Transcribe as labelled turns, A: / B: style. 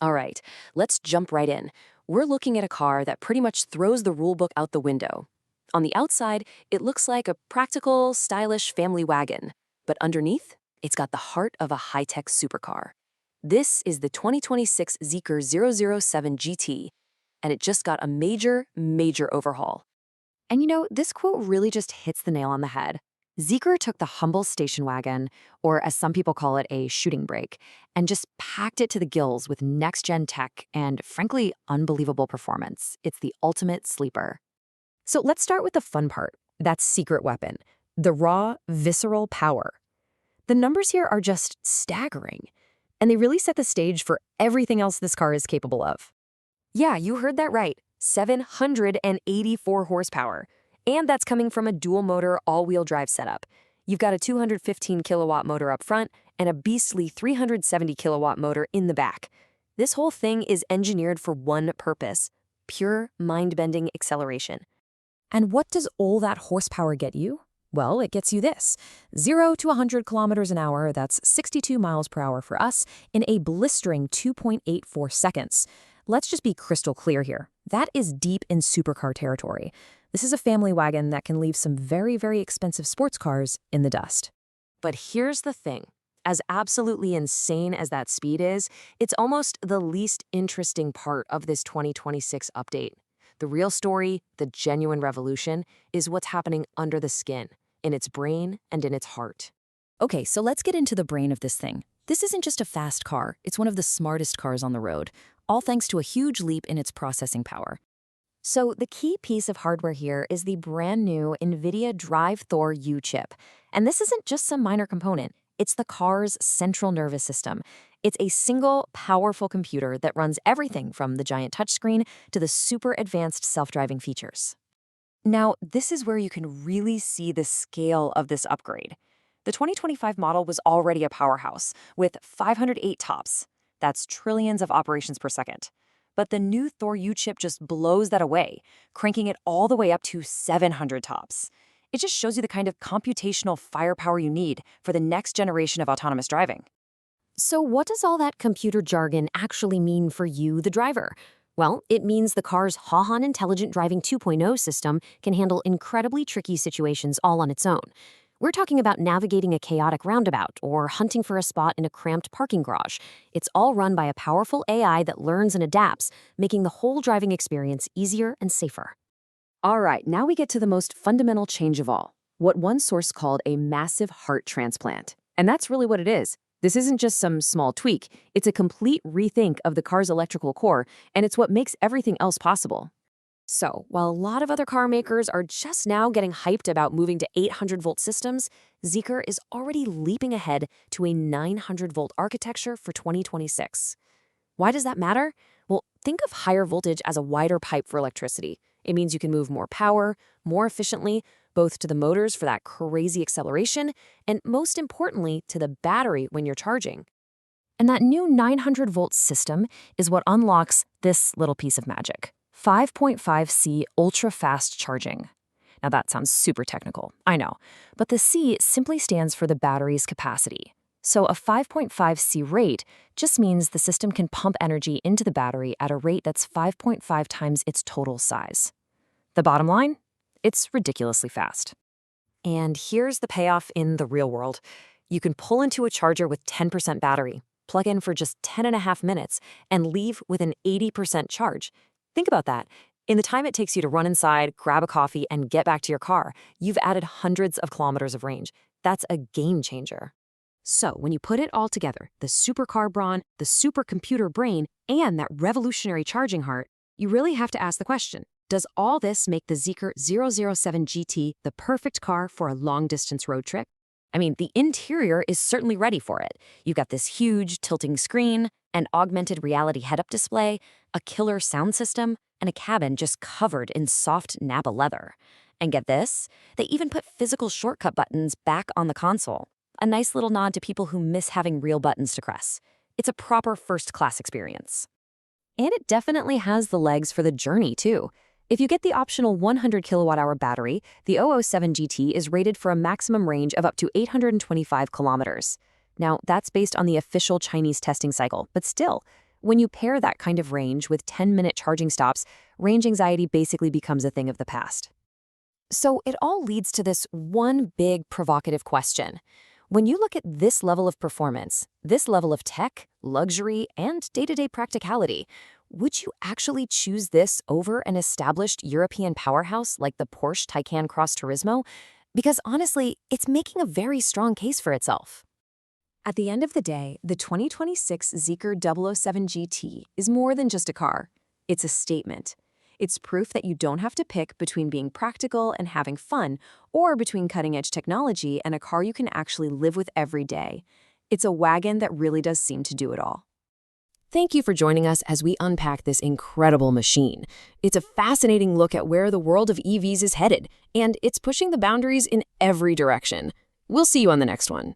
A: All right, let's jump right in. We're looking at a car that pretty much throws the rule book out the window. On the outside, it looks like a practical, stylish family wagon. But underneath, it's got the heart of a high-tech supercar. This is the 2026 Zeekr 007 GT, and it just got a major overhaul.
B: And this quote really just hits the nail on the head. Zeekr took the humble station wagon, or as some people call it, a shooting brake, and just packed it to the gills with next-gen tech and, frankly, unbelievable performance. It's the ultimate sleeper. So let's start with the fun part. That's secret weapon, the raw, visceral power. The numbers here are just staggering, and they really set the stage for everything else this car is capable of.
A: Yeah, you heard that right. 784 horsepower. And that's coming from a dual-motor, all-wheel drive setup. You've got a 215-kilowatt motor up front and a beastly 370-kilowatt motor in the back. This whole thing is engineered for one purpose: pure, mind-bending acceleration.
B: And what does all that horsepower get you? Well, it gets you this. 0 to 100 kilometers an hour, that's 62 miles per hour for us, in a blistering 2.84 seconds. Let's just be crystal clear here. That is deep in supercar territory. This is a family wagon that can leave some very expensive sports cars in the dust.
A: But here's the thing. As absolutely insane as that speed is, it's almost the least interesting part of this 2026 update. The real story, the genuine revolution, is what's happening under the skin, in its brain and in its heart.
B: Okay, so let's get into the brain of this thing. This isn't just a fast car, it's one of the smartest cars on the road, all thanks to a huge leap in its processing power. So the key piece of hardware here is the brand new Nvidia Drive Thor-U chip. And this isn't just some minor component, it's the car's central nervous system. It's a single, powerful computer that runs everything from the giant touchscreen to the super advanced self-driving features. Now, this is where you can really see the scale of this upgrade. The 2025 model was already a powerhouse, with 508 TOPS. That's trillions of operations per second. But the new Thor-U chip just blows that away, cranking it all the way up to 700 TOPS. It just shows you the kind of computational firepower you need for the next generation of autonomous driving. So what does all that computer jargon actually mean for you, the driver? Well, it means the car's HaHan Intelligent Driving 2.0 system can handle incredibly tricky situations all on its own. We're talking about navigating a chaotic roundabout or hunting for a spot in a cramped parking garage. It's all run by a powerful AI that learns and adapts, making the whole driving experience easier and safer. All right, now we get to the most fundamental change of all, what one source called a massive heart transplant. And that's really what it is. This isn't just some small tweak. It's a complete rethink of the car's electrical core, and it's what makes everything else possible. So, while a lot of other car makers are just now getting hyped about moving to 800-volt systems, Zeekr is already leaping ahead to a 900-volt architecture for 2026. Why does that matter? Well, think of higher voltage as a wider pipe for electricity. It means you can move more power, more efficiently, both to the motors for that crazy acceleration, and most importantly, to the battery when you're charging. And that new 900-volt system is what unlocks this little piece of magic. 5.5C ultra-fast charging. Now that sounds super technical, I know, but the C simply stands for the battery's capacity. So a 5.5C rate just means the system can pump energy into the battery at a rate that's 5.5 times its total size. The bottom line? It's ridiculously fast. And here's the payoff in the real world. You can pull into a charger with 10% battery, plug in for just 10.5 minutes, and leave with an 80% charge. Think about that. In the time it takes you to run inside, grab a coffee, and get back to your car, you've added hundreds of kilometers of range. That's a game changer. So when you put it all together, the supercar brawn, the supercomputer brain, and that revolutionary charging heart, you really have to ask the question, does all this make the Zeekr 007 GT the perfect car for a long-distance road trip? I mean, the interior is certainly ready for it. You've got this huge tilting screen, an augmented reality head-up display, a killer sound system, and a cabin just covered in soft Napa leather. And get this, they even put physical shortcut buttons back on the console. A nice little nod to people who miss having real buttons to press. It's a proper first-class experience. And it definitely has the legs for the journey, too. If you get the optional 100 kilowatt-hour battery, the 007 GT is rated for a maximum range of up to 825 kilometers. Now, that's based on the official Chinese testing cycle, but still, When you pair that kind of range with 10-minute charging stops, range anxiety basically becomes a thing of the past. So it all leads to this one big provocative question. When you look at this level of performance, this level of tech, luxury, and day-to-day practicality, would you actually choose this over an established European powerhouse like the Porsche Taycan Cross Turismo? Because honestly, it's making a very strong case for itself. At the end of the day, the 2026 Zeekr 007 GT is more than just a car. It's a statement. It's proof that you don't have to pick between being practical and having fun, or between cutting-edge technology and a car you can actually live with every day. It's a wagon that really does seem to do it all. Thank you for joining us as we unpack this incredible machine. It's a fascinating look at where the world of EVs is headed, and it's pushing the boundaries in every direction. We'll see you on the next one.